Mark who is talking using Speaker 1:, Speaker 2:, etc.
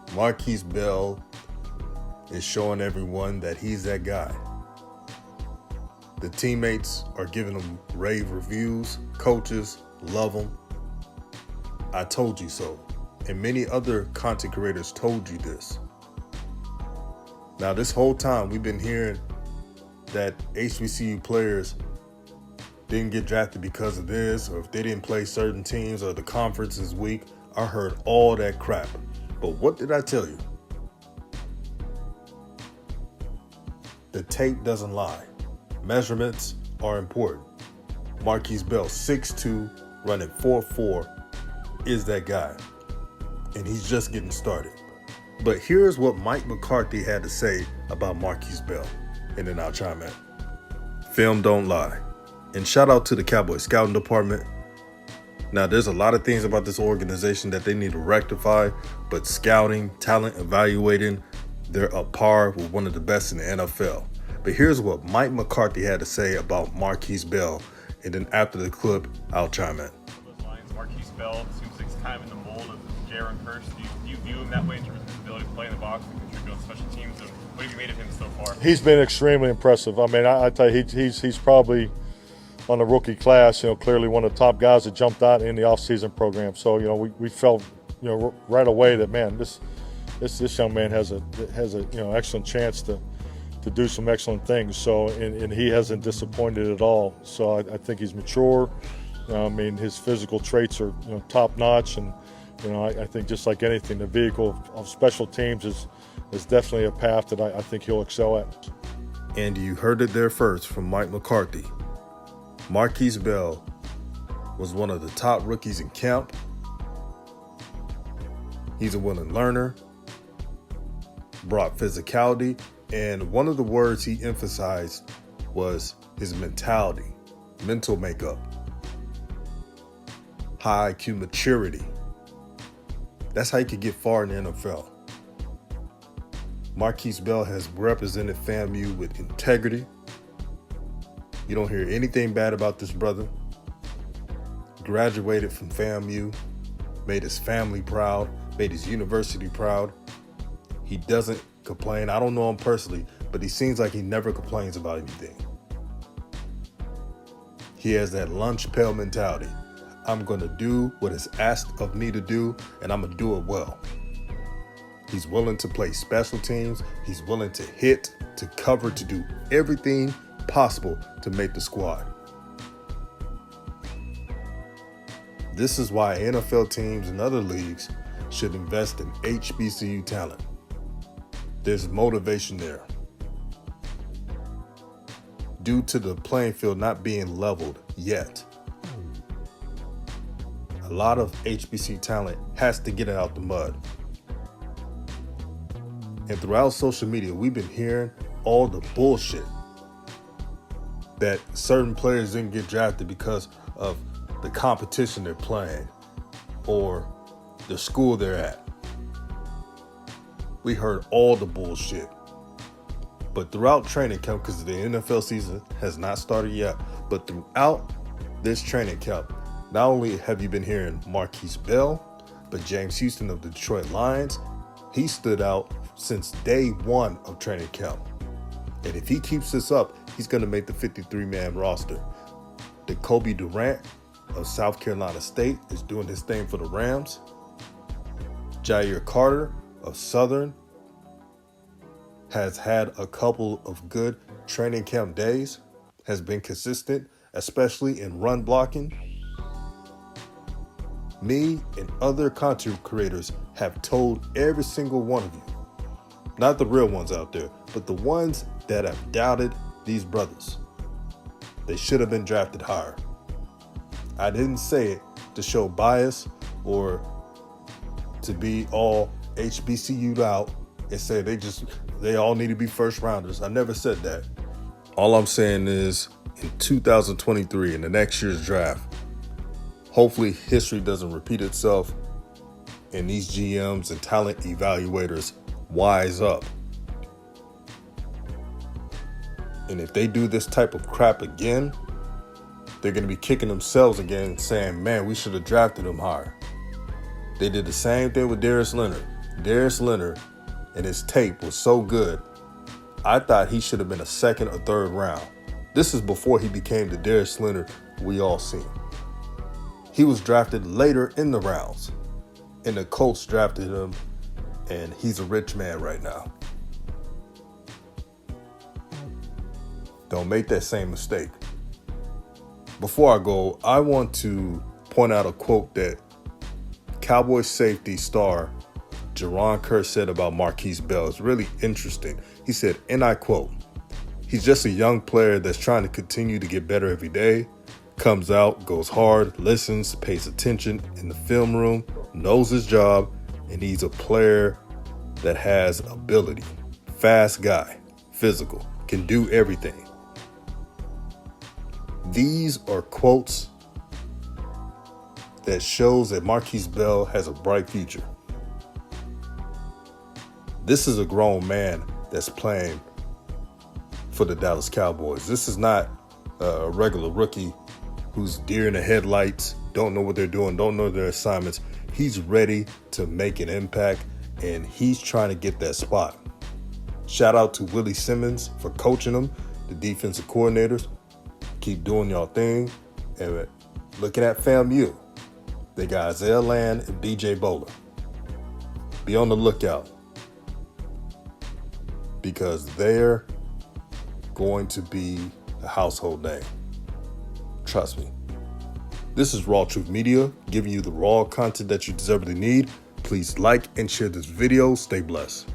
Speaker 1: Markquese Bell is showing everyone that he's that guy. The teammates are giving him rave reviews. Coaches love him. I told you so. And many other content creators told you this. Now, this whole time we've been hearing that HBCU players didn't get drafted because of this, or if they didn't play certain teams, or the conference is weak. I heard all that crap. But what did I tell you? The tape doesn't lie. Measurements are important. Markquese Bell, 6'2", running 4'4", is that guy. And he's just getting started. But here's what Mike McCarthy had to say about Markquese Bell, and then I'll chime in. Film don't lie. And shout out to the Cowboys scouting department. Now, there's a lot of things about this organization that they need to rectify, but scouting, talent evaluating, they're up par with one of the best in the NFL. But here's what Mike McCarthy had to say about Markquese Bell, and then after the clip, I'll chime in.
Speaker 2: Those lines, Markquese Bell seems like he's kind of in the mold of Jaron Curse. Do you view him that way in terms of his ability to play in the box and contribute on special teams? And what have you made of him so far?
Speaker 3: He's been extremely impressive. I mean, I tell you, he's probably on the rookie class, clearly one of the top guys that jumped out in the offseason program. So, we felt, right away that, man, this young man has a excellent chance to do some excellent things. So, and he hasn't disappointed at all. So I think he's mature. I mean, his physical traits are, top notch. And, I think just like anything, the vehicle of special teams is definitely a path that I think he'll excel at.
Speaker 1: And you heard it there first from Mike McCarthy. Markquese Bell was one of the top rookies in camp. He's a willing learner, brought physicality, and one of the words he emphasized was his mentality, mental makeup, high IQ maturity. That's how you could get far in the NFL. Markquese Bell has represented FAMU with integrity. You don't hear anything bad about this brother. Graduated from FAMU, made his family proud, made his university proud. He doesn't complain. I don't know him personally, but he seems like he never complains about anything. He has that lunch pail mentality. I'm going to do what is asked of me to do, and I'm going to do it well. He's willing to play special teams. He's willing to hit, to cover, to do everything possible to make the squad. This is why NFL teams and other leagues should invest in HBCU talent. There's motivation there. Due to the playing field not being leveled yet, a lot of HBCU talent has to get it out the mud. And throughout social media, we've been hearing all the bullshit that certain players didn't get drafted because of the competition they're playing or the school they're at. We heard all the bullshit. But throughout training camp, because the NFL season has not started yet, but throughout this training camp, not only have you been hearing Markquese Bell, but James Houston of the Detroit Lions, he stood out since day one of training camp. And if he keeps this up, he's going to make the 53-man roster. Jacoby Durant of South Carolina State is doing his thing for the Rams. Jair Carter of Southern has had a couple of good training camp days, has been consistent, especially in run blocking. Me and other content creators have told every single one of you, not the real ones out there, but the ones that have doubted these brothers. They should have been drafted higher. I didn't say it to show bias or to be all HBCU'd out and say they all need to be first rounders. I never said that. All I'm saying is in 2023, in the next year's draft, hopefully history doesn't repeat itself and these GMs and talent evaluators wise up. And if they do this type of crap again, they're going to be kicking themselves again and saying, man, we should have drafted him higher. They did the same thing with Darius Leonard. Darius Leonard and his tape was so good, I thought he should have been a second or third round. This is before he became the Darius Leonard we all seen. He was drafted later in the rounds, and the Colts drafted him, and he's a rich man right now. Don't make that same mistake. Before I go, I want to point out a quote that Cowboys safety star Jaron Kerr said about Markquese Bell. It's really interesting. He said, and I quote, "He's just a young player that's trying to continue to get better every day. Comes out, goes hard, listens, pays attention in the film room, knows his job, and he's a player that has ability. Fast guy, physical, can do everything." These are quotes that shows that Markquese Bell has a bright future. This is a grown man that's playing for the Dallas Cowboys. This is not a regular rookie who's deer in the headlights, don't know what they're doing, don't know their assignments. He's ready to make an impact, and he's trying to get that spot. Shout out to Willie Simmons for coaching him, the defensive coordinators. Keep doing y'all thing. And looking at FAMU, they got Isaiah Land and DJ Bowler. Be on the lookout, because they're going to be a household name. Trust me. This is RawTruth Media, giving you the raw content that you deservedly need. Please like and share this video. Stay blessed.